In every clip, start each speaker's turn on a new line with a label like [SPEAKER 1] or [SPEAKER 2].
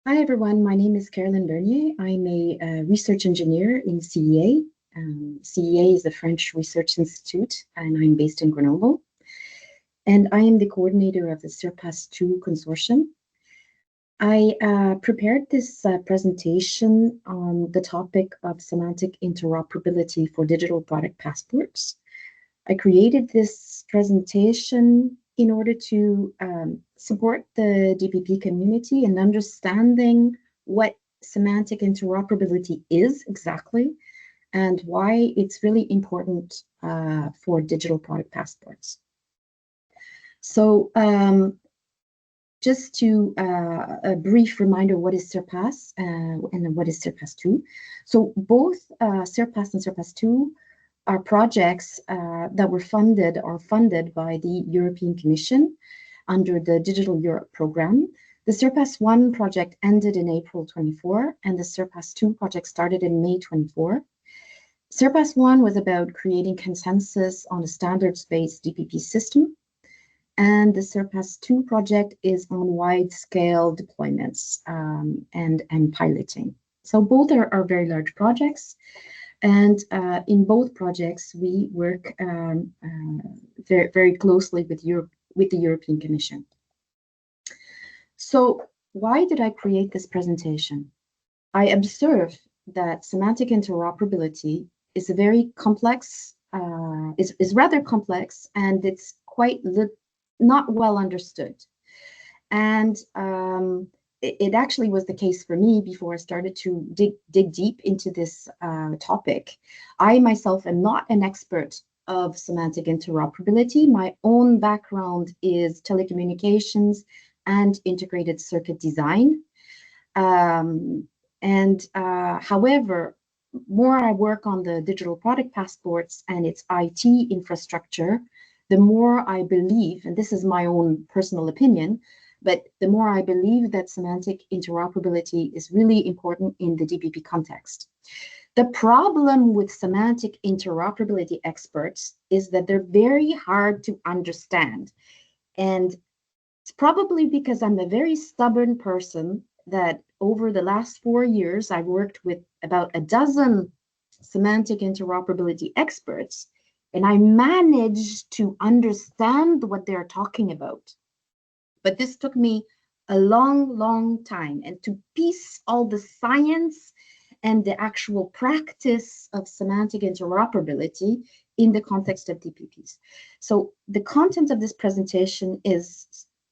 [SPEAKER 1] Hi, everyone. My name is Carolynn Bernier. I'm a research engineer in CEA. CEA is the French Research Institute, and I'm based in Grenoble. And I am the coordinator of the CIRPASS-2 consortium. I prepared this presentation on the topic of semantic interoperability for digital product passports. I created this presentation in order to support the DPP community in understanding what semantic interoperability is exactly and why it's really important for digital product passports. So just to a brief reminder, what is CIRPASS and what is CIRPASS-2? So both CIRPASS and CIRPASS-2 are projects that were funded by the European Commission under the Digital Europe program. The CIRPASS-1 project ended in April 24, and the CIRPASS-2 project started in May 24. CIRPASS-1 was about creating consensus on a standards-based DPP system, and the CIRPASS-2 project is on wide-scale deployments and piloting. So both are very large projects. And in both projects, we work very, very closely with the European Commission. So why did I create this presentation? I observe that semantic interoperability is a very complex, is rather complex, and it's quite not well understood. And it actually was the case for me before I started to dig deep into this topic. I myself am not an expert of semantic interoperability. My own background is telecommunications and integrated circuit design. However, more I work on the digital product passports and its IT infrastructure, the more I believe, and this is my own personal opinion, but the more I believe that semantic interoperability is really important in the DPP context. The problem with semantic interoperability experts is that they're very hard to understand. And it's probably because I'm a very stubborn person that over the last 4 years, I've worked with about a dozen semantic interoperability experts, and I managed to understand what they're talking about. But this took me a long, long time, and to piece all the science and the actual practice of semantic interoperability in the context of DPPs. So the content of this presentation is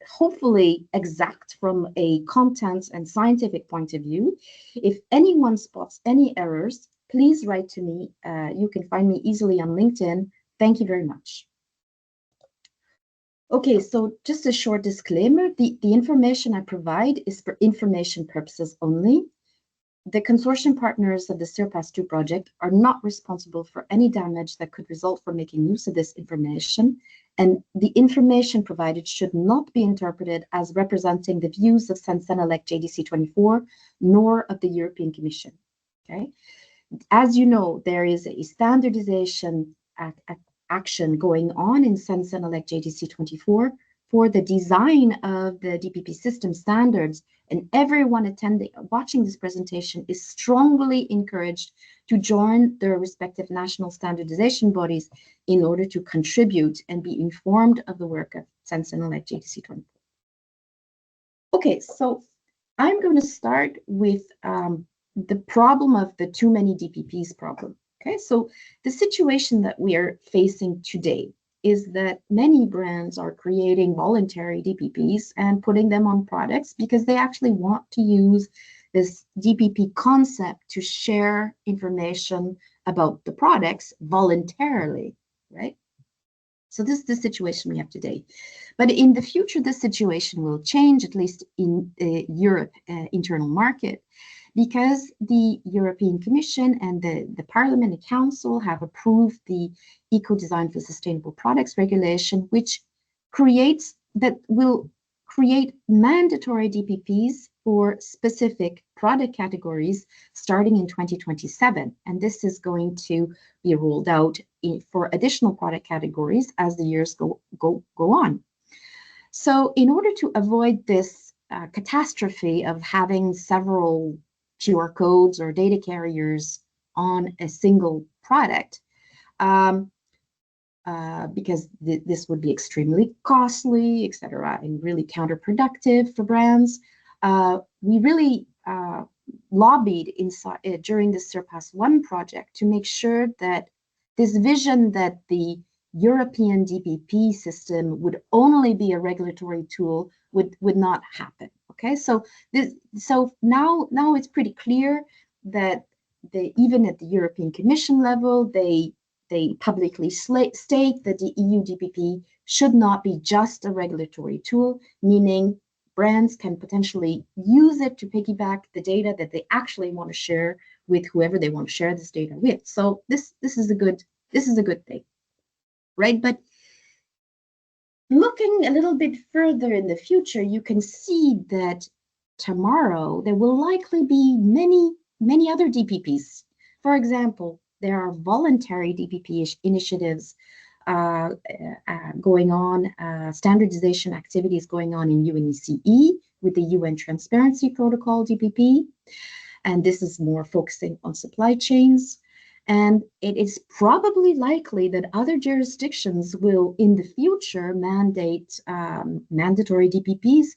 [SPEAKER 1] hopefully exact from a content and scientific point of view. If anyone spots any errors, please write to me. You can find me easily on LinkedIn. Thank you very much. Okay, so just a short disclaimer, the information I provide is for information purposes only. The consortium partners of the CIRPASS-2 project are not responsible for any damage that could result from making use of this information, and the information provided should not be interpreted as representing the views of Sensenelec JDC24, nor of the European Commission, okay? As you know, there is a standardization action going on in Sensenelec JDC24 for the design of the DPP system standards, and everyone watching this presentation is strongly encouraged to join their respective national standardization bodies in order to contribute and be informed of the work of Sensenelec JDC24. Okay, so I'm going to start with the problem of the too many DPPs problem. Okay, so the situation that we are facing today is that many brands are creating voluntary DPPs and putting them on products because they actually want to use this DPP concept to share information about the products voluntarily, right? So this is the situation we have today. But in the future, this situation will change, at least in Europe internal market, because the European Commission and the Parliament and Council have approved the Eco-Design for Sustainable Products regulation, which will create mandatory DPPs for specific product categories starting in 2027. And this is going to be rolled out for additional product categories as the years go on. So in order to avoid this catastrophe of having several QR codes or data carriers on a single product, because this would be extremely costly, etc., and really counterproductive for brands. We really lobbied during the CIRPASS-1 project to make sure that this vision that the European DPP system would only be a regulatory tool would not happen. Okay, so now it's pretty clear that even at the European Commission level, they publicly state that the EU DPP should not be just a regulatory tool, meaning brands can potentially use it to piggyback the data that they actually want to share with whoever they want to share this data with. So this is a good thing, right? But looking a little bit further in the future, you can see that tomorrow there will likely be many other DPPs. For example, there are voluntary DPP initiatives going on, standardization activities going on in UNECE with the UN Transparency Protocol DPP. And this is more focusing on supply chains. And it is probably likely that other jurisdictions will, in the future, mandate mandatory DPPs,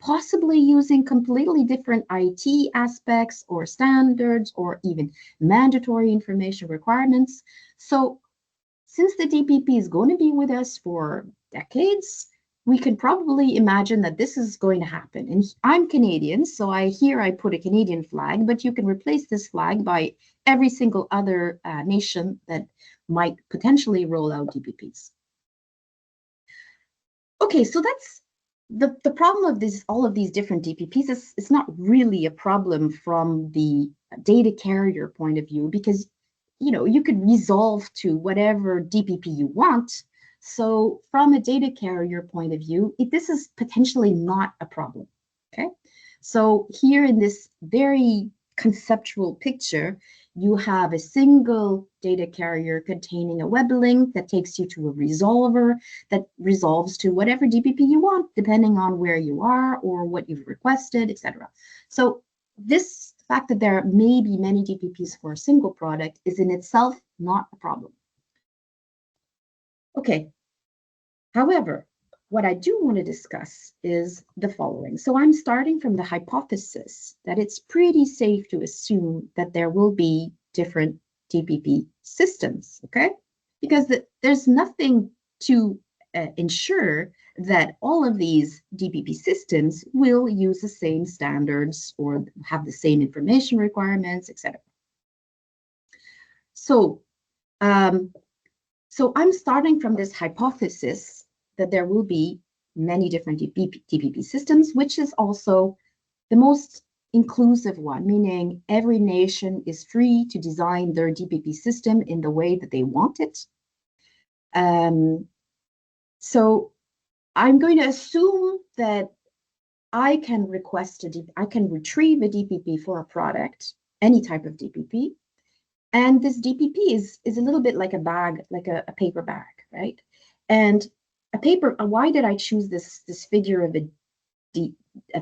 [SPEAKER 1] possibly using completely different IT aspects or standards or even mandatory information requirements. So since the DPP is going to be with us for decades, we can probably imagine that this is going to happen. And I'm Canadian, so I put a Canadian flag, but you can replace this flag by every single other nation that might potentially roll out DPPs. Okay, so that's the problem of all of these different DPPs is it's not really a problem from the data carrier point of view, because you could resolve to whatever DPP you want. So from a data carrier point of view, this is potentially not a problem. Okay, so here in this very conceptual picture, you have a single data carrier containing a web link that takes you to a resolver that resolves to whatever DPP you want, depending on where you are or what you've requested, etc. So this fact that there may be many DPPs for a single product is in itself not a problem. Okay. However, what I do want to discuss is the following. So I'm starting from the hypothesis that it's pretty safe to assume that there will be different DPP systems, okay? Because there's nothing to ensure that all of these DPP systems will use the same standards or have the same information requirements, etc. So I'm starting from this hypothesis that there will be many different DPP systems, which is also the most inclusive one, meaning every nation is free to design their DPP system in the way that they want it. So I'm going to assume that I can retrieve a DPP for a product, any type of DPP. And this DPP is a little bit like a bag, like a paper bag, right? And why did I choose this figure of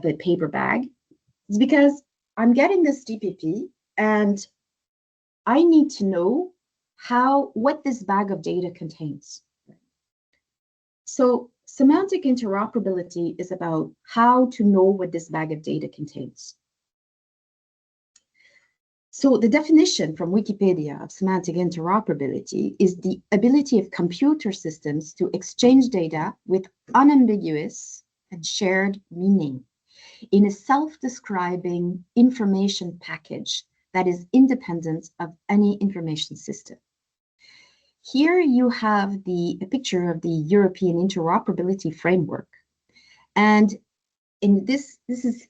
[SPEAKER 1] a paper bag? It's because I'm getting this DPP and I need to know what this bag of data contains. So semantic interoperability is about how to know what this bag of data contains. So the definition from Wikipedia of semantic interoperability is the ability of computer systems to exchange data with unambiguous and shared meaning in a self-describing information package that is independent of any information system. Here you have a picture of the European Interoperability Framework. And in this is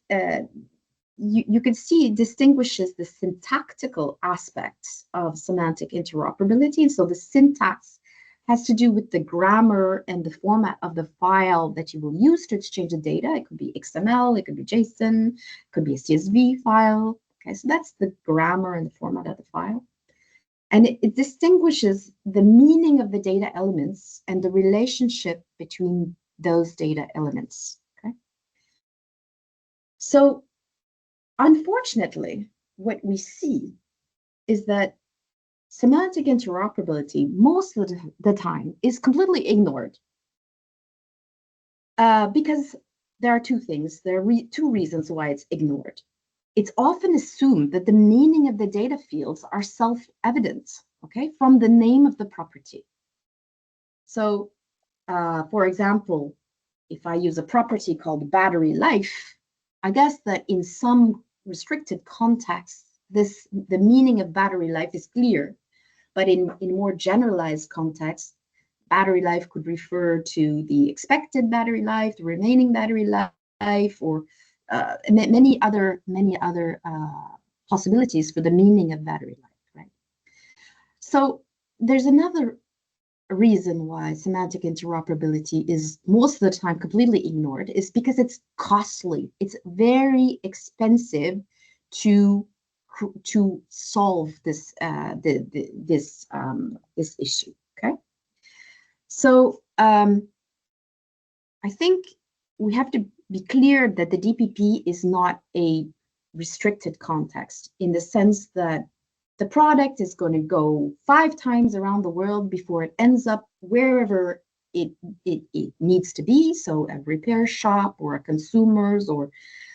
[SPEAKER 1] you can see it distinguishes the syntactical aspects of semantic interoperability. And so the syntax has to do with the grammar and the format of the file that you will use to exchange the data. It could be XML, it could be JSON, it could be a CSV file. Okay, so that's the grammar and the format of the file. And it distinguishes the meaning of the data elements and the relationship between those data elements. Okay. So unfortunately, what we see is that semantic interoperability most of the time is completely ignored because there are two things. There are two reasons why it's ignored. It's often assumed that the meaning of the data fields are self-evident, okay, from the name of the property. So, for example, if I use a property called battery life, I guess that in some restricted contexts, the meaning of battery life is clear. But in more generalized contexts, battery life could refer to the expected battery life, the remaining battery life, or many other possibilities for the meaning of battery life, right? So there's another reason why semantic interoperability is most of the time completely ignored is because it's costly. It's very expensive to solve this this issue. Okay, so I think we have to be clear that the DPP is not a restricted context in the sense that the product is going to go 5 times around the world before it ends up wherever it needs to be. So a repair shop or a consumer's or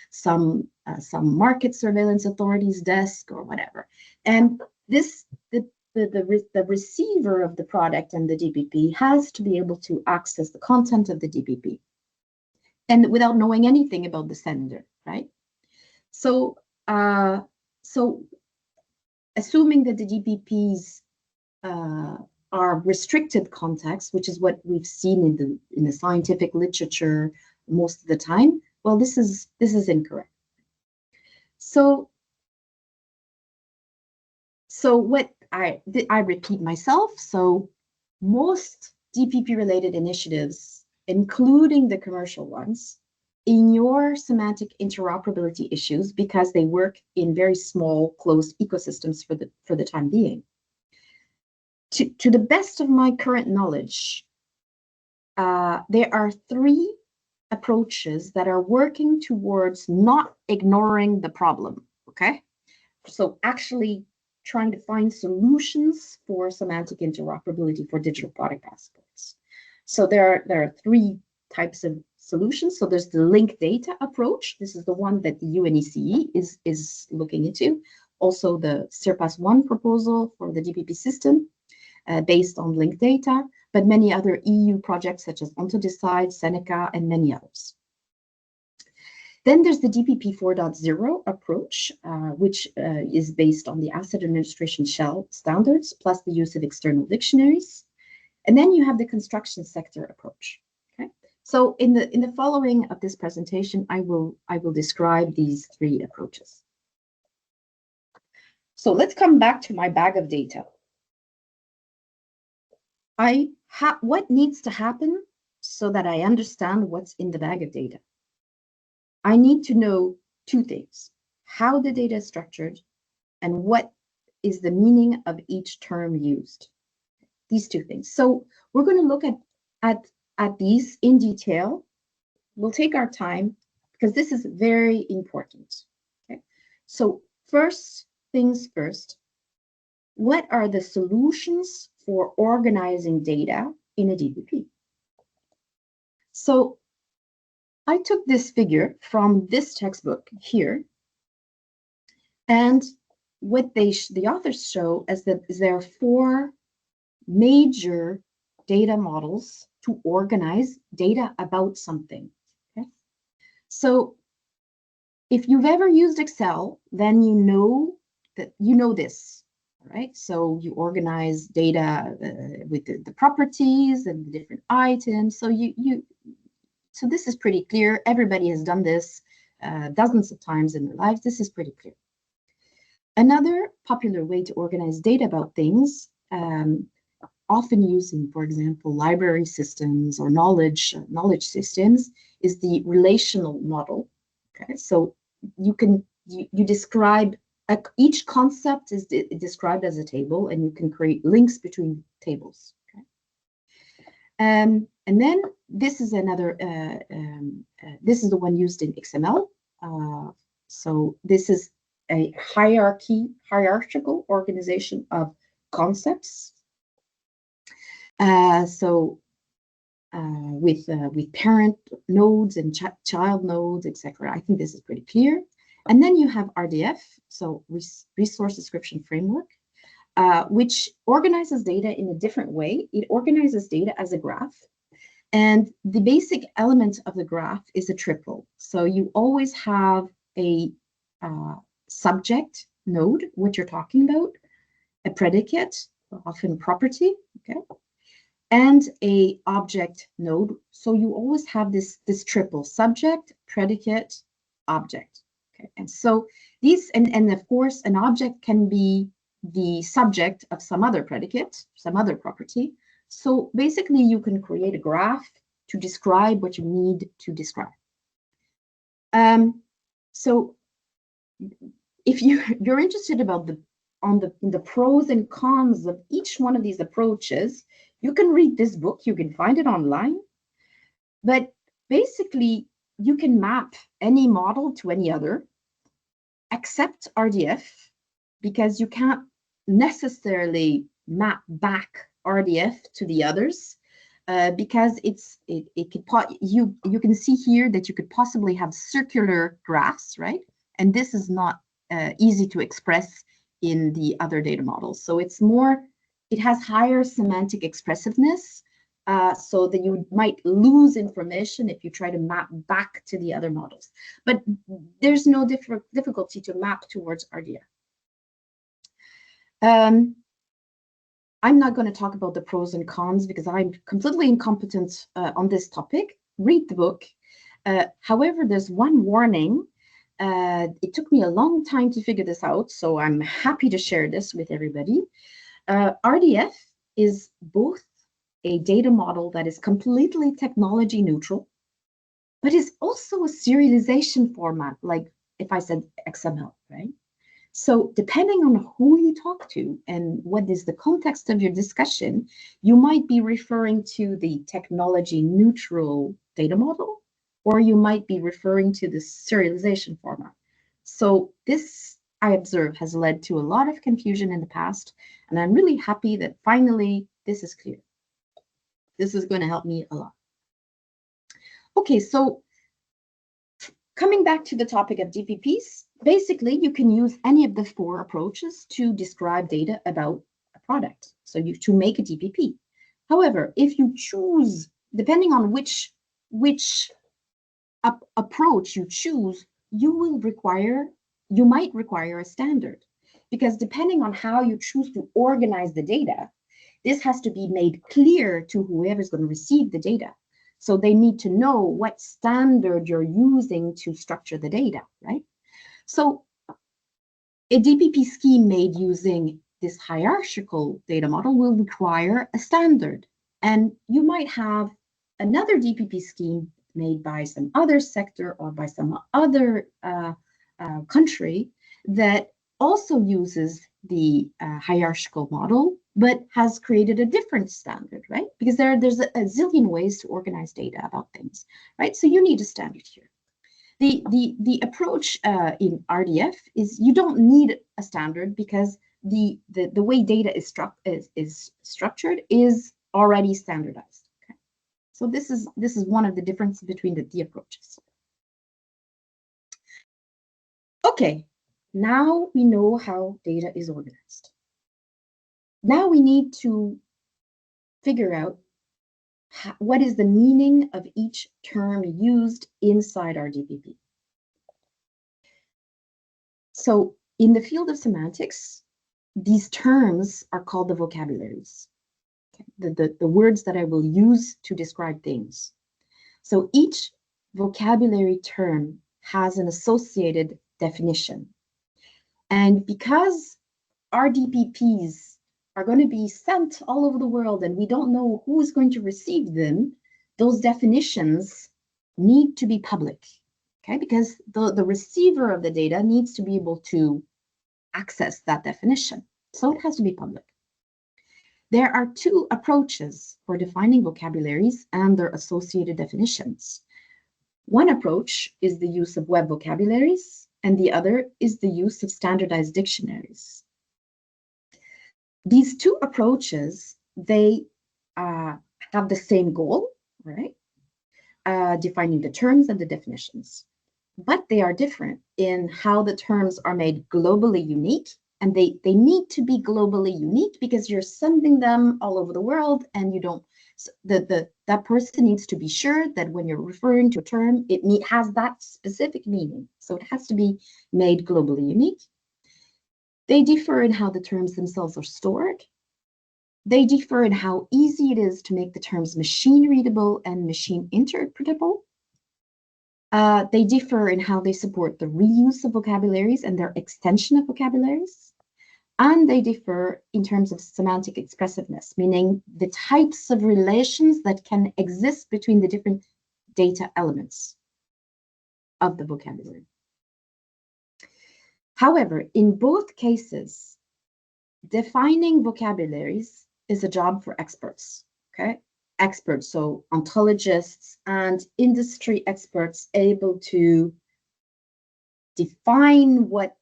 [SPEAKER 1] some market surveillance authority's desk or whatever. And this the receiver of the product and the DPP has to be able to access the content of the DPP, and without knowing anything about the sender, right? So assuming that the DPPs are restricted contexts, which is what we've seen in the scientific literature most of the time, well, this is incorrect. So what I repeat myself. So most DPP-related initiatives, including the commercial ones, ignore semantic interoperability issues because they work in very small, closed ecosystems for the time being. To the best of my current knowledge, there are 3 approaches that are working towards not ignoring the problem, okay? So actually trying to find solutions for semantic interoperability for digital product passports. So there are 3 types of solutions. So there's the linked data approach. This is the one that the UNECE is looking into. Also the CIRPASS-1 proposal for the DPP system based on linked data, but many other EU projects such as OntoDecide, Seneca, and many others. Then there's the DPP 4.0 approach, which is based on the asset administration shell standards, plus the use of external dictionaries. And then you have the construction sector approach. Okay, so in the following of this presentation, I will describe these 3 approaches. So let's come back to my bag of data. What needs to happen so that I understand what's in the bag of data? I need to know 2 things: how the data is structured and what is the meaning of each term used. These 2 things. So we're going to look at these in detail. We'll take our time because this is very important. Okay. So first things first, what are the solutions for organizing data in a DPP? So I took this figure from this textbook here, and what the authors show is that there are 4 major data models to organize data about something. Okay? So if you've ever used Excel, then you know this, right? So you organize data with the properties and the different items. So so this is pretty clear. Everybody has done this dozens of times in their lives. This is pretty clear. Another popular way to organize data about things, often using, for example, library systems or knowledge systems, is the relational model. Okay, so you describe each concept is described as a table, and you can create links between tables. Okay, and then this is another this is the one used in XML, So this is a hierarchical organization of concepts. With parent nodes and child nodes, etc. I think this is pretty clear. And then you have RDF, so Resource Description Framework, which organizes data in a different way. It organizes data as a graph. And the basic element of the graph is a triple. So you always have a subject node, what you're talking about, a predicate, often property, okay, and a object node. So you always have this triple: subject, predicate, object. Okay, and so these, and of course, an object can be the subject of some other predicate, some other property. So basically, you can create a graph to describe what you need to describe. So if you're interested about the pros and cons of each one of these approaches, you can read this book. You can find it online. But basically, you can map any model to any other, except RDF, because you can't necessarily map back RDF to the others, because you can see here that you could possibly have circular graphs, right? And this is not easy to express in the other data models. So it has higher semantic expressiveness, so that you might lose information if you try to map back to the other models. But there's no difficulty to map towards RDF. I'm not going to talk about the pros and cons because I'm completely incompetent on this topic. Read the book. However, there's one warning. It took me a long time to figure this out, so I'm happy to share this with everybody. RDF is both a data model that is completely technology neutral, but is also a serialization format, like if I said XML, right? So depending on who you talk to and what is the context of your discussion, you might be referring to the technology neutral data model, or you might be referring to the serialization format. So this, I observe, has led to a lot of confusion in the past, and I'm really happy that finally this is clear. This is going to help me a lot. Okay, so coming back to the topic of DPPs, basically you can use any of the four approaches to describe data about a product. So to make a DPP. However, if you choose, depending on which approach you choose, you might require a standard, because depending on how you choose to organize the data, this has to be made clear to whoever is going to receive the data. So they need to know what standard you're using to structure the data, right? So a DPP scheme made using this hierarchical data model will require a standard. And you might have another DPP scheme made by some other sector or by some other country that also uses the hierarchical model, but has created a different standard, right? Because there's a zillion ways to organize data about things, right? So you need a standard here. The approach in RDF is you don't need a standard, because the way data is structured is already standardized. Okay? So this is one of the differences between the approaches. Okay, now we know how data is organized. Now we need to figure out what is the meaning of each term used inside our DPP. So in the field of semantics, these terms are called the vocabularies, okay? The words that I will use to describe things. So each vocabulary term has an associated definition. And because our DPPs are going to be sent all over the world and we don't know who is going to receive them, those definitions need to be public, okay? Because the receiver of the data needs to be able to access that definition. So it has to be public. There are two approaches for defining vocabularies and their associated definitions. One approach is the use of web vocabularies, and the other is the use of standardized dictionaries. These two approaches, they have the same goal, right? Defining the terms and the definitions. But they are different in how the terms are made globally unique, and they need to be globally unique because you're sending them all over the world, and you don't, that person needs to be sure that when you're referring to a term, it has that specific meaning. So it has to be made globally unique. They differ in how the terms themselves are stored. They differ in how easy it is to make the terms machine readable and machine interpretable. They differ in how they support the reuse of vocabularies and their extension of vocabularies. And they differ in terms of semantic expressiveness, meaning the types of relations that can exist between the different data elements of the vocabulary. However, in both cases, defining vocabularies is a job for experts, okay? Experts, so ontologists and industry experts able to define what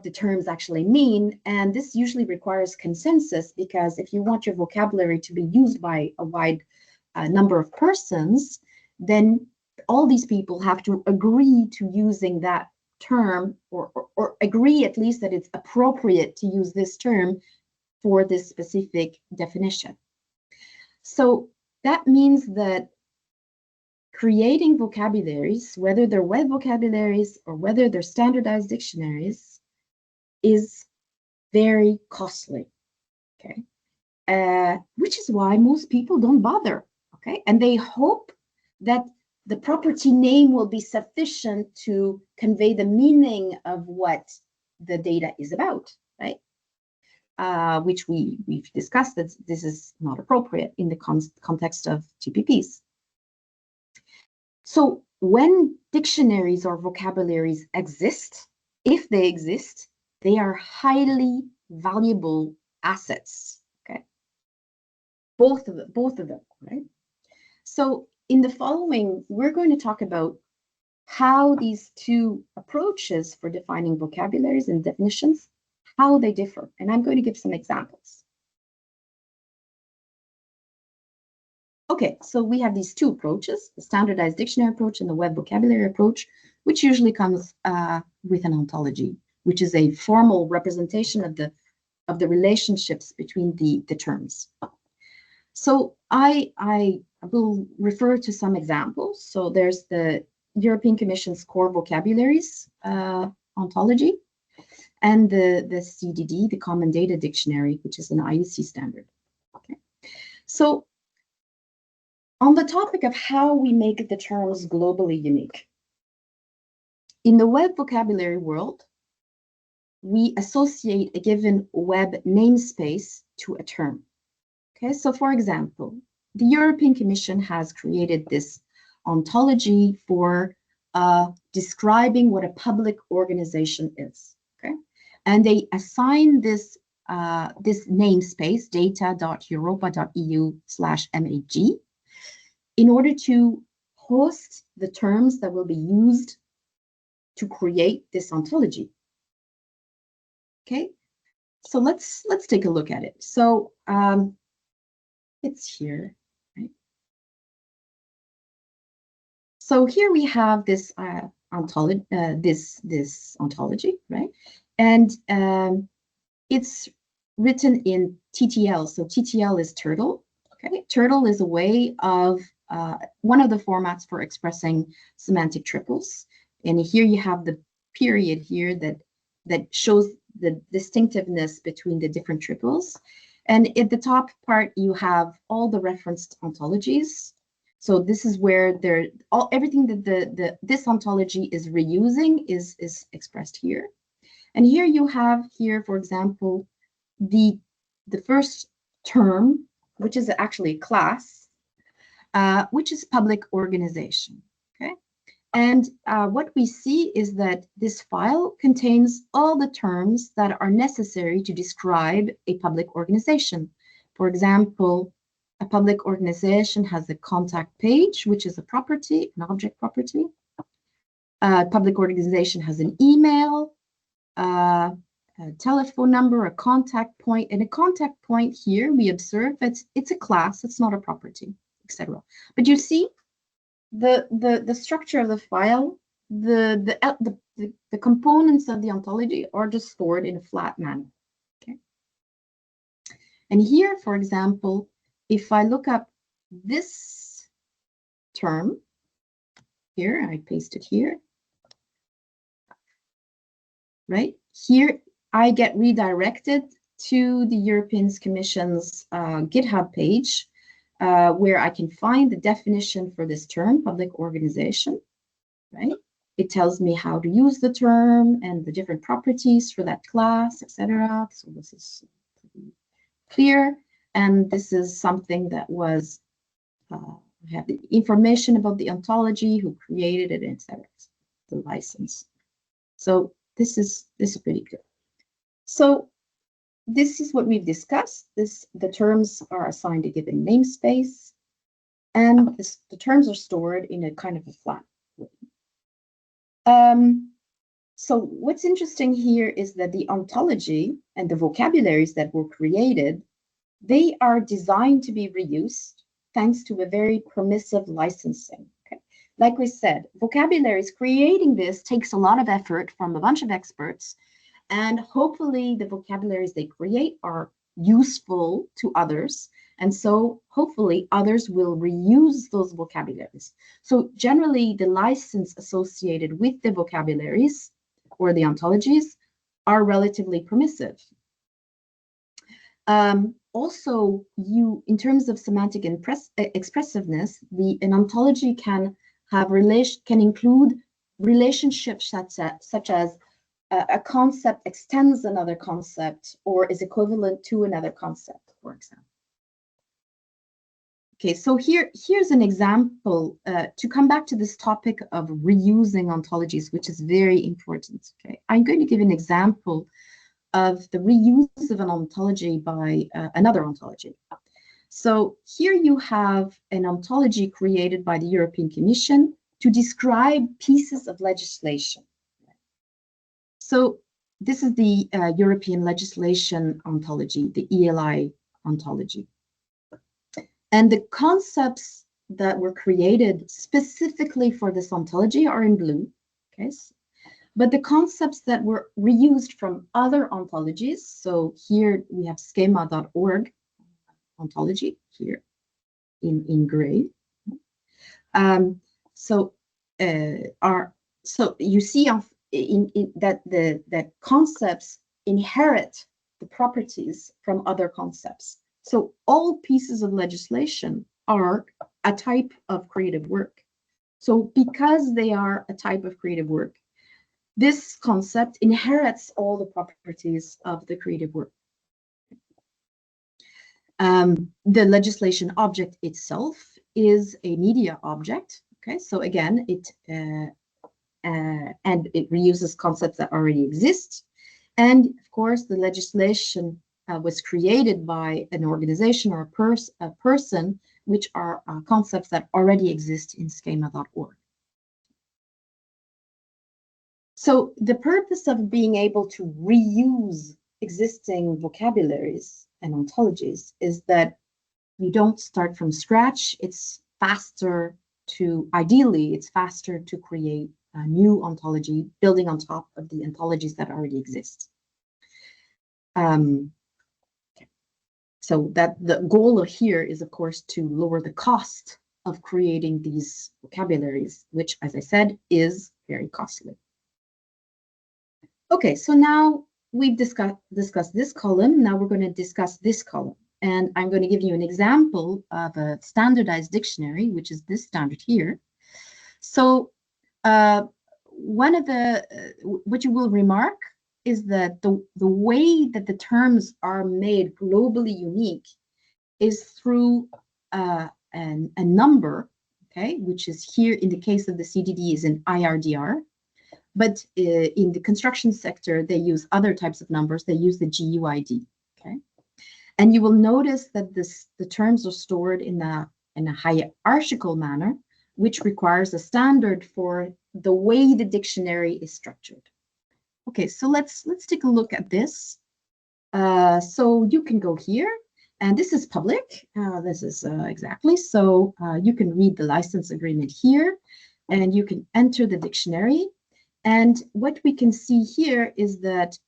[SPEAKER 1] the terms actually mean. And this usually requires consensus, because if you want your vocabulary to be used by a wide number of persons, then all these people have to agree to using that term, or agree at least that it's appropriate to use this term for this specific definition. So that means that creating vocabularies, whether they're web vocabularies or whether they're standardized dictionaries, is very costly, okay? Which is why most people don't bother, okay? And they hope that the property name will be sufficient to convey the meaning of what the data is about, right? Which we've discussed that this is not appropriate in the context of DPPs. So when dictionaries or vocabularies exist, if they exist, they are highly valuable assets, okay? Both of them, right? So in the following, we're going to talk about how these two approaches for defining vocabularies and definitions, how they differ. And I'm going to give some examples. Okay, so we have these two approaches, the standardized dictionary approach and the web vocabulary approach, which usually comes with an ontology, which is a formal representation of the relationships between the terms. So I will refer to some examples. So there's the European Commission's core vocabularies ontology, and the CDD, the Common Data Dictionary, which is an IEC standard. Okay. So on the topic of how we make the terms globally unique, in the web vocabulary world, we associate a given web namespace to a term. Okay, so for example, the European Commission has created this ontology for describing what a public organization is. Okay, and they assign this this namespace, data.europa.eu/mag, in order to host the terms that will be used to create this ontology. Okay, so let's take a look at it. So it's here, right? So here we have this ontology, this ontology, right? And it's written in TTL. So TTL is turtle. Okay, turtle is a way of one of the formats for expressing semantic triples. And here you have the period here that shows the distinctiveness between the different triples. And at the top part, you have all the referenced ontologies. So this is where everything that this ontology is reusing is expressed here. And here you have here, for example, the first term, which is actually a class, which is public organization. Okay. And what we see is that this file contains all the terms that are necessary to describe a public organization. For example, A public organization has a contact page, which is a property, an object property. A public organization has an email, a telephone number, a contact point, and a contact point here we observe it's a class, it's not a property, etc. But you see the structure of the file, the components of the ontology are just stored in a flat manner. Okay. And here, for example, if I look up this term here, I paste it here. Right here, I get redirected to the European Commission's GitHub page, where I can find the definition for this term, public organization. Right? It tells me how to use the term and the different properties for that class, etc. So this is pretty clear, and this is something that was I have the information about the ontology, who created it, etc. The license. So this is pretty good. So this is what we've discussed. The terms are assigned a given namespace, and the terms are stored in a kind of a flat way. So what's interesting here is that the ontology and the vocabularies that were created, they are designed to be reused thanks to a very permissive licensing. Okay? Like we said, vocabularies, creating this takes a lot of effort from a bunch of experts, and hopefully the vocabularies they create are useful to others, and so hopefully others will reuse those vocabularies. So generally the license associated with the vocabularies or the ontologies are relatively permissive. Also, in terms of semantic expressiveness, an ontology can include relationships such as a concept extends another concept or is equivalent to another concept, for example. Okay, so here's an example to come back to this topic of reusing ontologies, which is very important. Okay, I'm going to give an example of the reuse of an ontology by another ontology. So here you have an ontology created by the European Commission to describe pieces of legislation. So this is the European legislation ontology, the ELI ontology. And the concepts that were created specifically for this ontology are in blue. Okay, but the concepts that were reused from other ontologies, so here we have schema.org ontology here in gray. So you see that concepts inherit the properties from other concepts. So all pieces of legislation are a type of creative work. So because they are a type of creative work, this concept inherits all the properties of the creative work. The legislation object itself is a media object. Okay, so again, it reuses concepts that already exist. And of course, the legislation was created by an organization or a person, which are concepts that already exist in schema.org. So the purpose of being able to reuse existing vocabularies and ontologies is that you don't start from scratch. It's faster ideally, it's faster to create a new ontology, building on top of the ontologies that already exist. So that the goal here is, of course, to lower the cost of creating these vocabularies, which, as I said, is very costly. Okay, so now we've discussed this column. Now we're going to discuss this column. And I'm going to give you an example of a standardized dictionary, which is this standard here. So one of what you will remark is that the way that the terms are made globally unique is through a number, okay, which is here in the case of the CDD is an IRDR. But in the construction sector, they use other types of numbers. They use the GUID, okay? And you will notice that the terms are stored in a hierarchical manner, which requires a standard for the way the dictionary is structured. Okay, so let's take a look at this. So you can go here, and this is public. This is exactly. So you can read the license agreement here, and you can enter the dictionary. And what we can see here is that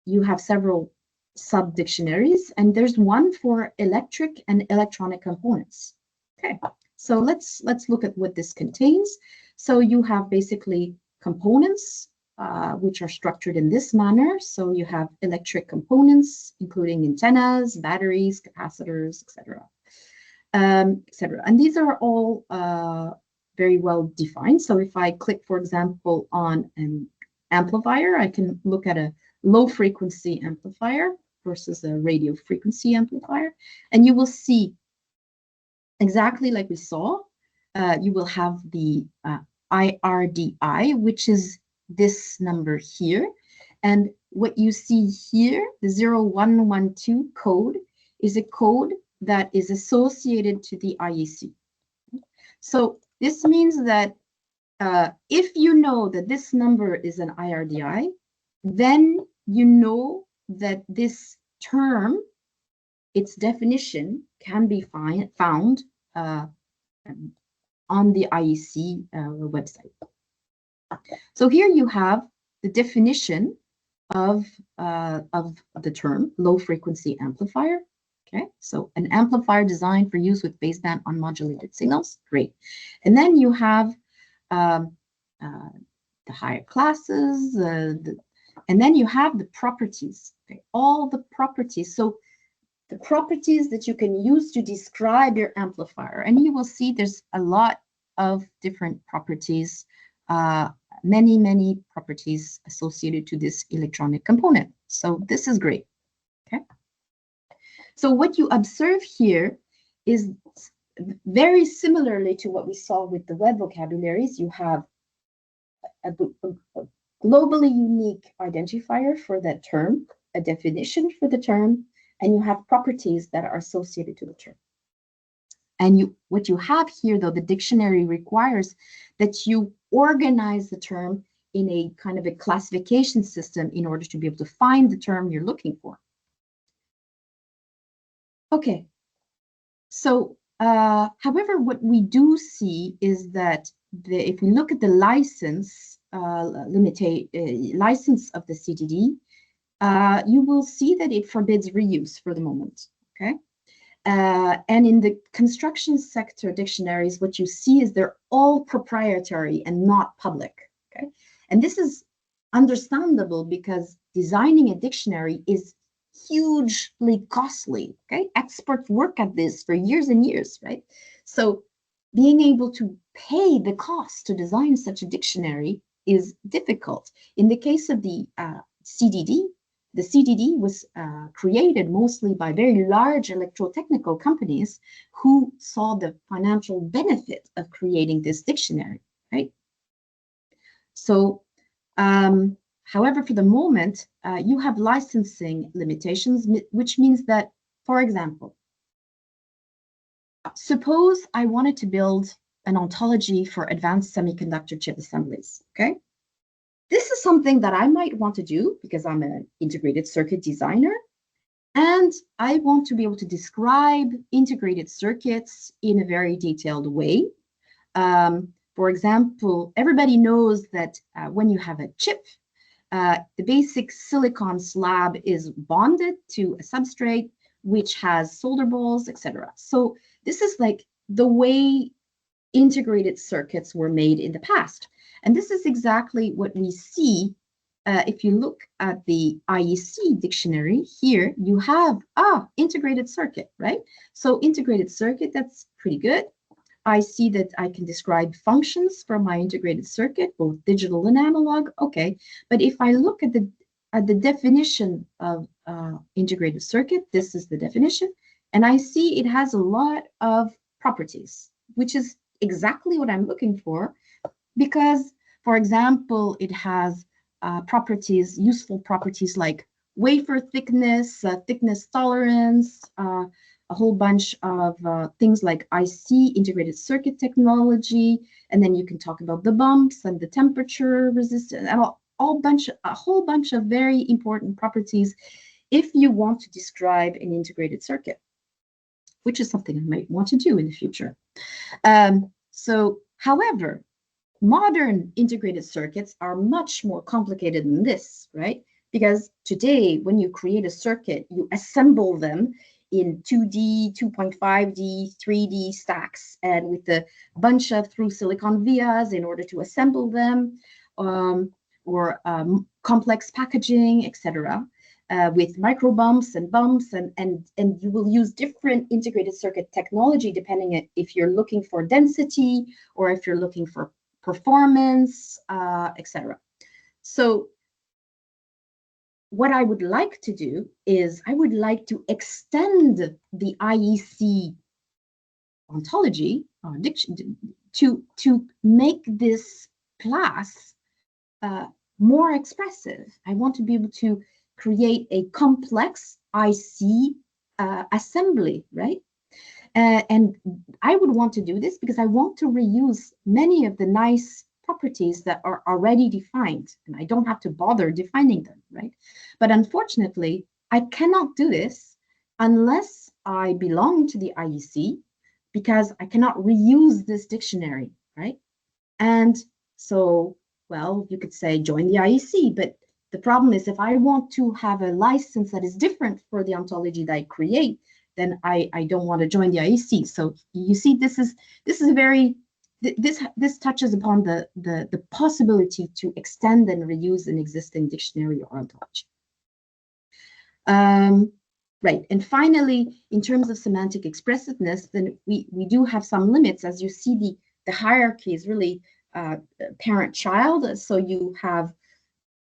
[SPEAKER 1] you have several sub-dictionaries, and there's one for electric and electronic components. Okay, so let's look at what this contains. So you have basically components, which are structured in this manner. So you have electric components, including antennas, batteries, capacitors, etc., etc. And these are all very well defined. So if I click, for example, on an amplifier, I can look at a low frequency amplifier versus a radio frequency amplifier, and you will see exactly like we saw. You will have the IRDI, which is this number here, and what you see here, the 0112 code, is a code that is associated to the IEC. So this means that if you know that this number is an IRDI, then you know that this term, its definition, can be found on the IEC website. So here you have the definition of the term low frequency amplifier. Okay, so an amplifier designed for use with baseband unmodulated signals. Great. And then you have the higher classes, and then you have the properties, okay? All the properties. So the properties that you can use to describe your amplifier. And you will see there's a lot of different properties, many properties associated to this electronic component. So this is great, okay? So what you observe here is very similarly to what we saw with the web vocabularies. You have a globally unique identifier for that term, a definition for the term, and you have properties that are associated to the term. And what you have here, though, the dictionary requires that you organize the term in a kind of a classification system in order to be able to find the term you're looking for. Okay, so however, what we do see is that if we look at the license license of the CDD, you will see that it forbids reuse for the moment. Okay, and in the construction sector dictionaries, what you see is they're all proprietary and not public. Okay, and this is understandable because designing a dictionary is hugely costly. Okay, experts work at this for years and years, right? So being able to pay the cost to design such a dictionary is difficult. In the case of the CDD was created mostly by very large electrotechnical companies who saw the financial benefit of creating this dictionary, right? So, however, for the moment, you have licensing limitations, which means that, for example, suppose I wanted to build an ontology for advanced semiconductor chip assemblies, okay? This is something that I might want to do because I'm an integrated circuit designer, and I want to be able to describe integrated circuits in a very detailed way. For example, everybody knows that when you have a chip, the basic silicon slab is bonded to a substrate which has solder balls, etc. So this is like the way integrated circuits were made in the past. And this is exactly what we see. If you look at the IEC dictionary here, you have, integrated circuit, right? So integrated circuit, that's pretty good. I see that I can describe functions from my integrated circuit, both digital and analog. Okay, but if I look at the definition of integrated circuit, this is the definition, and I see it has a lot of properties, which is exactly what I'm looking for, because, for example, it has properties, useful properties like wafer thickness, thickness tolerance, a whole bunch of things like IC, integrated circuit technology, and then you can talk about the bumps and the temperature resistance, and a whole bunch of very important properties if you want to describe an integrated circuit, which is something I might want to do in the future. However, modern integrated circuits are much more complicated than this, right? Because today, when you create a circuit, you assemble them in 2D, 2.5D, 3D stacks, and with a bunch of through silicon vias in order to assemble them, or complex packaging, etc. With micro bumps, and you will use different integrated circuit technology depending on if you're looking for density or if you're looking for performance, etc. So what I would like to do is I would like to extend the IEC ontology to make this class more expressive. I want to be able to create a complex IC assembly, right? And I would want to do this because I want to reuse many of the nice properties that are already defined, and I don't have to bother defining them, right? But unfortunately, I cannot do this unless I belong to the IEC, because I cannot reuse this dictionary, right? And so, well, you could say join the IEC, but the problem is if I want to have a license that is different for the ontology that I create, then I don't want to join the IEC. So you see, this is a very this touches upon the possibility to extend and reuse an existing dictionary or ontology. Right, and finally, in terms of semantic expressiveness, then we do have some limits. As you see, the hierarchy is really parent-child. So you have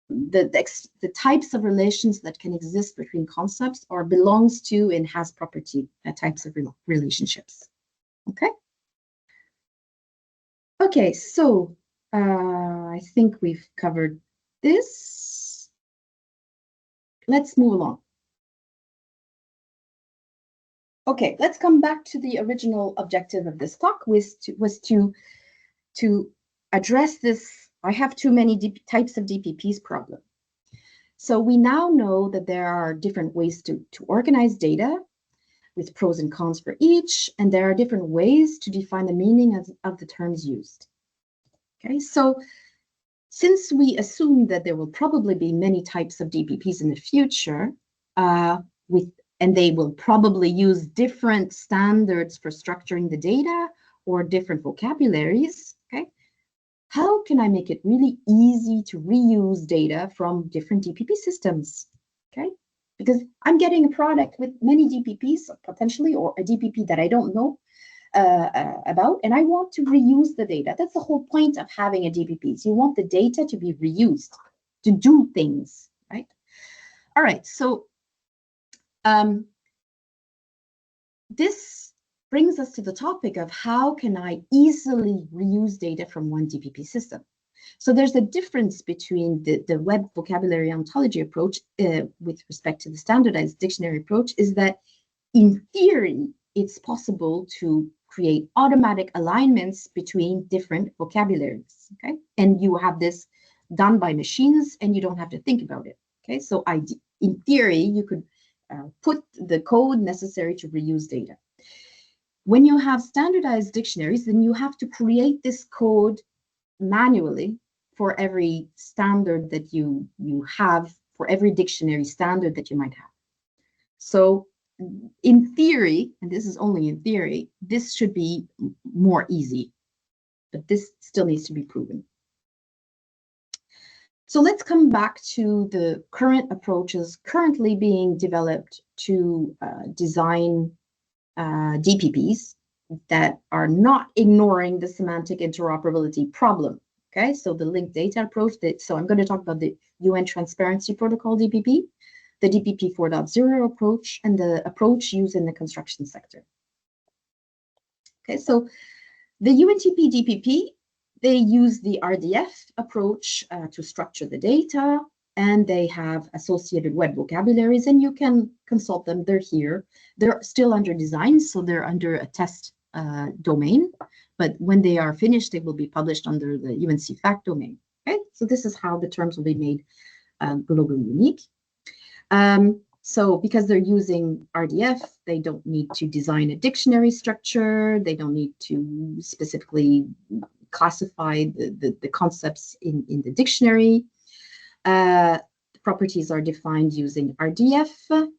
[SPEAKER 1] the types of relations that can exist between concepts or belongs to and has property types of relationships. Okay. Okay, so I think we've covered this. Let's move along. Okay, let's come back to the original objective of this talk, was to address this I have too many types of DPPs problem. So we now know that there are different ways to organize data with pros and cons for each, and there are different ways to define the meaning of the terms used. Okay, so since we assume that there will probably be many types of DPPs in the future, and they will probably use different standards for structuring the data or different vocabularies, okay? How can I make it really easy to reuse data from different DPP systems, okay? Because I'm getting a product with many DPPs potentially, or a DPP that I don't know about, and I want to reuse the data. That's the whole point of having a DPP. So you want the data to be reused, to do things, right? All right, so this brings us to the topic of how can I easily reuse data from one DPP system. So there's a difference between the web vocabulary ontology approach with respect to the standardized dictionary approach, is that in theory, it's possible to create automatic alignments between different vocabularies, okay? And you have this done by machines and you don't have to think about it, okay? So in theory, you could put the code necessary to reuse data. When you have standardized dictionaries, then you have to create this code manually for every standard that you have, for every dictionary standard that you might have. So in theory, and this is only in theory, this should be more easy, but this still needs to be proven. So let's come back to the current approaches currently being developed to design DPPs that are not ignoring the semantic interoperability problem. Okay, so the linked data approach. So I'm going to talk about the UN Transparency Protocol DPP, the DPP 4.0 approach, and the approach used in the construction sector. Okay, so the UNTP DPP, they use the RDF approach to structure the data. and they have associated web vocabularies, and you can consult them. They're here. They're still under design, so they're under a test domain, but when they are finished, they will be published under the UNC FACT domain. Okay, so this is how the terms will be made globally unique. So because they're using RDF, they don't need to design a dictionary structure. They don't need to specifically classify the concepts in the dictionary. The properties are defined using RDF.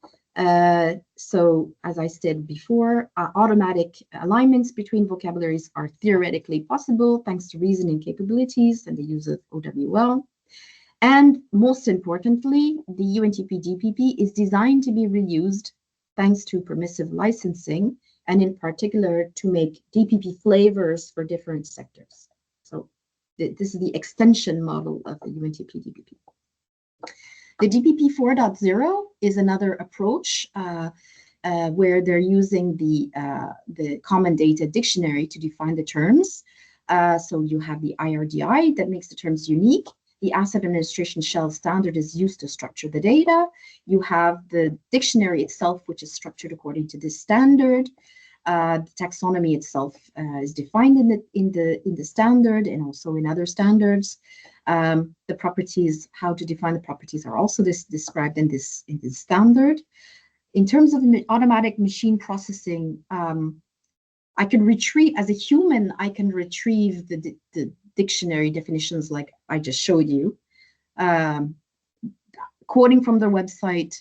[SPEAKER 1] So as I said before, automatic alignments between vocabularies are theoretically possible thanks to reasoning capabilities and the use of OWL. And most importantly, the UNTP DPP is designed to be reused thanks to permissive licensing, and in particular to make DPP flavors for different sectors. So this is the extension model of the UNTP DPP. The DPP 4.0 is another approach where they're using the Common Data Dictionary to define the terms. So you have the IRDI that makes the terms unique. The Asset Administration Shell standard is used to structure the data. You have the dictionary itself, which is structured according to this standard. The taxonomy itself is defined in the standard and also in other standards. The properties, how to define the properties, are also described in this standard. In terms of automatic machine processing, I can retrieve, as a human, I can retrieve the dictionary definitions like I just showed you. Quoting from their website,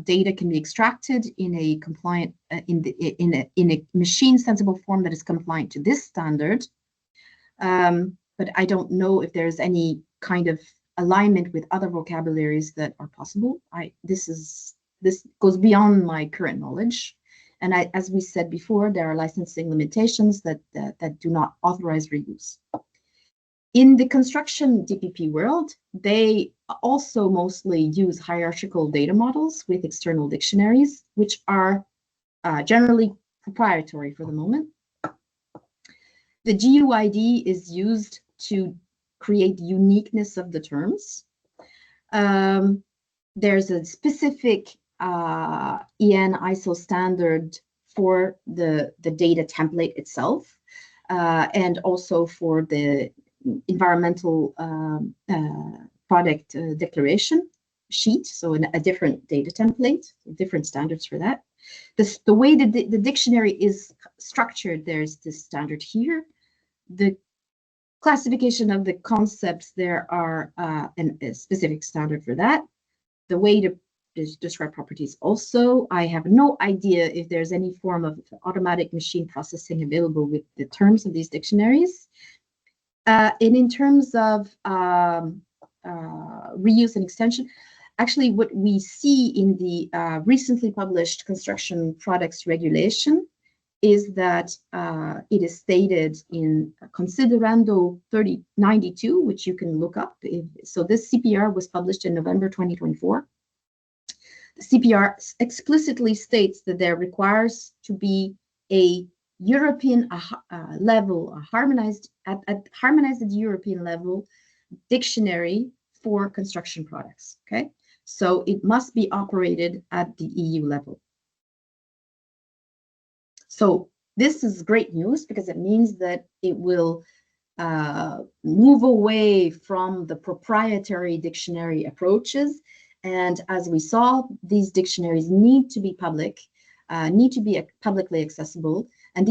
[SPEAKER 1] data can be extracted in a compliant, in a machine sensible form that is compliant to this standard. But I don't know if there's any kind of alignment with other vocabularies that are possible. This goes beyond my current knowledge. And as we said before, there are licensing limitations that do not authorize reuse. In the construction DPP world, they also mostly use hierarchical data models with external dictionaries, which are generally proprietary for the moment. The GUID is used to create uniqueness of the terms. There's a specific EN ISO standard for the data template itself, and also for the environmental product declaration sheet, so a different data template, different standards for that. The way that the dictionary is structured, there's this standard here. The classification of the concepts, there are a specific standard for that. The way to describe properties also, I have no idea if there's any form of automatic machine processing available with the terms of these dictionaries. And in terms of reuse and extension, actually what we see in the recently published construction products regulation is that it is stated in Considerando 3092, which you can look up. So this CPR was published in November 2024. The CPR explicitly states that there requires to be a European level, a harmonized at European level dictionary for construction products. Okay, so it must be operated at the EU level. So this is great news because it means that it will move away from the proprietary dictionary approaches. And as we saw, these dictionaries need to be public, need to be publicly accessible. And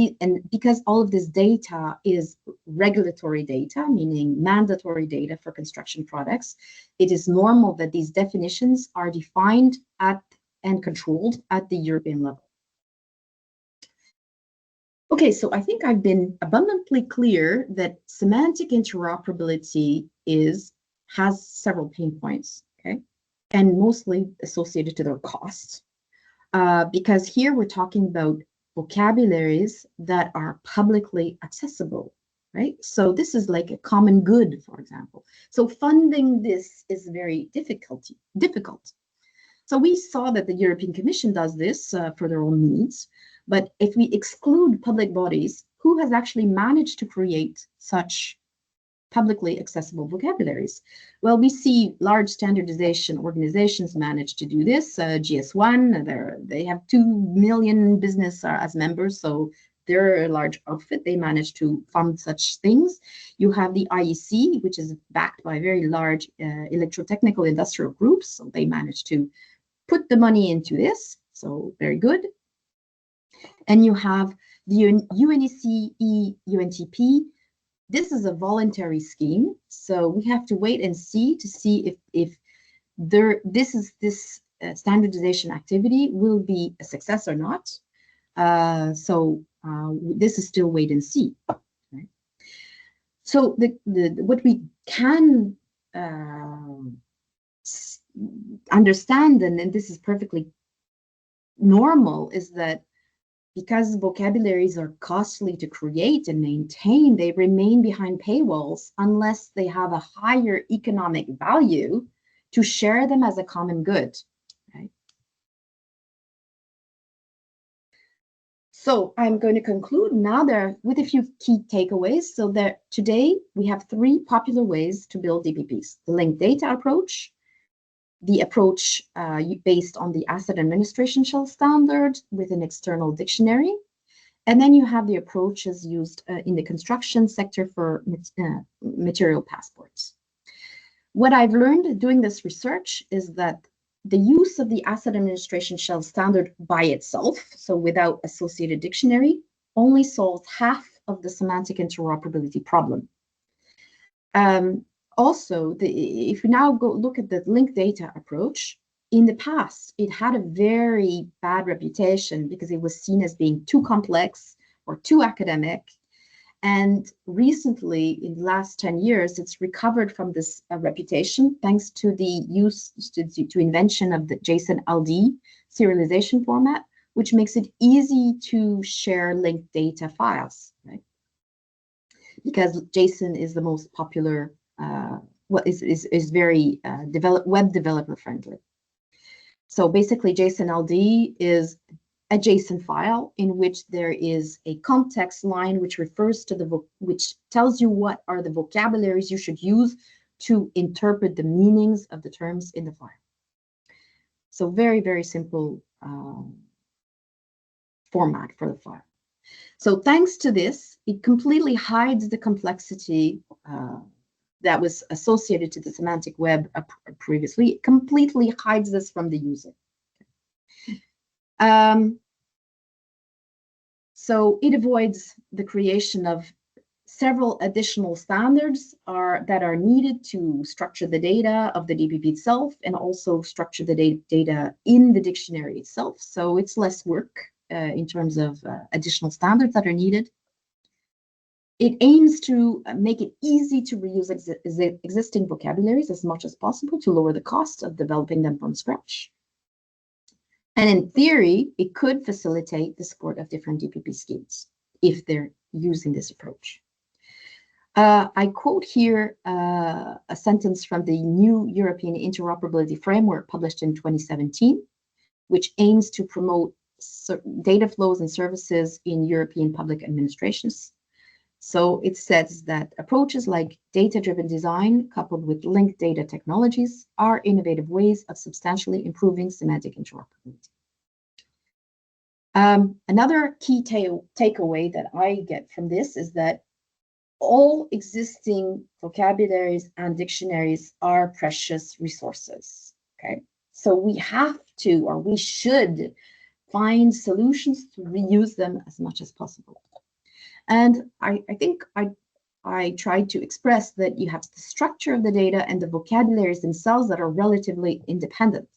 [SPEAKER 1] because all of this data is regulatory data, meaning mandatory data for construction products, it is normal that these definitions are defined at and controlled at the European level. Okay, so I think I've been abundantly clear that semantic interoperability has several pain points, okay, and mostly associated to their costs, because here we're talking about vocabularies that are publicly accessible, right? So this is like a common good, for example. So funding this is very difficult. So we saw that the European Commission does this for their own needs. But if we exclude public bodies, who has actually managed to create such publicly accessible vocabularies. Well, we see large standardization organizations manage to do this. GS1, they have 2 million business as members, so they're a large outfit. They manage to fund such things. You have the IEC, which is backed by very large electrotechnical industrial groups, so they manage to put the money into this, so very good. And you have the UNECE UNTP. This is a voluntary scheme, so we have to wait and see if this standardization activity will be a success or not. This is still wait and see. Right? So what we can understand, and this is perfectly normal, is that because vocabularies are costly to create and maintain, they remain behind paywalls unless they have a higher economic value to share them as a common good. Right? So I'm going to conclude now with a few key takeaways. So that today we have 3 popular ways to build DPPs: the linked data approach, the approach based on the asset administration shell standard with an external dictionary. And then you have the approaches used in the construction sector for material passports. What I've learned doing this research is that the use of the asset administration shell standard by itself, so without associated dictionary, only solves half of the semantic interoperability problem. Also, if we now go look at the linked data approach, in the past, it had a very bad reputation because it was seen as being too complex or too academic. And recently, in the last 10 years, it's recovered from this reputation thanks to the invention of the JSON-LD serialization format, which makes it easy to share linked data files, right? Because JSON is the most popular, is very web developer friendly. So basically, JSON-LD is a JSON file in which there is a context line which refers to which tells you what are the vocabularies you should use to interpret the meanings of the terms in the file. So very, very simple format for the file. So thanks to this, it completely hides the complexity that was associated to the semantic web previously. It completely hides this from the user. So it avoids the creation of several additional standards that are needed to structure the data of the DPP itself and also structure the data in the dictionary itself. So it's less work in terms of additional standards that are needed. It aims to make it easy to reuse existing vocabularies as much as possible to lower the cost of developing them from scratch. And in theory, it could facilitate the support of different DPP schemes if they're using this approach. I quote here a sentence from the new European Interoperability Framework published in 2017, which aims to promote data flows and services in European public administrations. So it says that approaches like data-driven design coupled with linked data technologies are innovative ways of substantially improving semantic interoperability. Another key takeaway that I get from this is that all existing vocabularies and dictionaries are precious resources, okay? So we have to, or we should, find solutions to reuse them as much as possible. And I think I tried to express that you have the structure of the data and the vocabularies themselves that are relatively independent.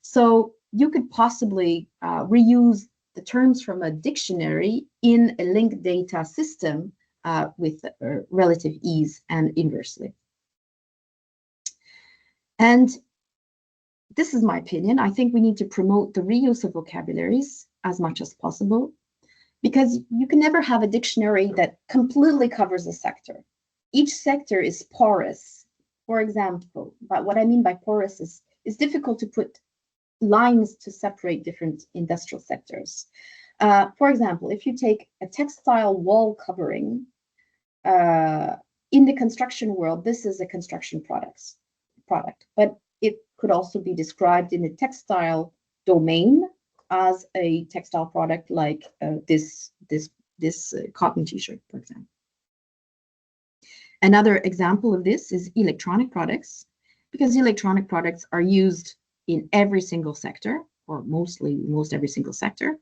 [SPEAKER 1] So you could possibly reuse the terms from a dictionary in a linked data system with relative ease and inversely. And this is my opinion. I think we need to promote the reuse of vocabularies as much as possible, because you can never have a dictionary that completely covers a sector. Each sector is porous, for example. But what I mean by porous is it's difficult to put lines to separate different industrial sectors. For example, if you take a textile wall covering, in the construction world, this is a construction product, but it could also be described in the textile domain as a textile product, like this cotton t-shirt, for example. Another example of this is electronic products, because electronic products are used in every single sector, or most every single sector.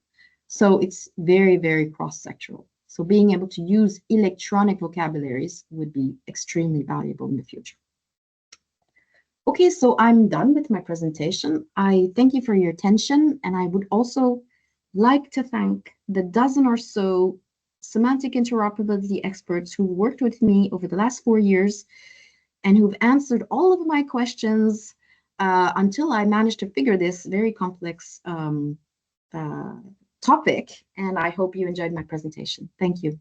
[SPEAKER 1] So it's very, very cross-sectoral. So being able to use electronic vocabularies would be extremely valuable in the future. Okay, so I'm done with my presentation. I thank you for your attention, and I would also like to thank the dozen or so semantic interoperability experts who worked with me over the last 4 years and who've answered all of my questions until I managed to figure this very complex topic. And I hope you enjoyed my presentation. Thank you.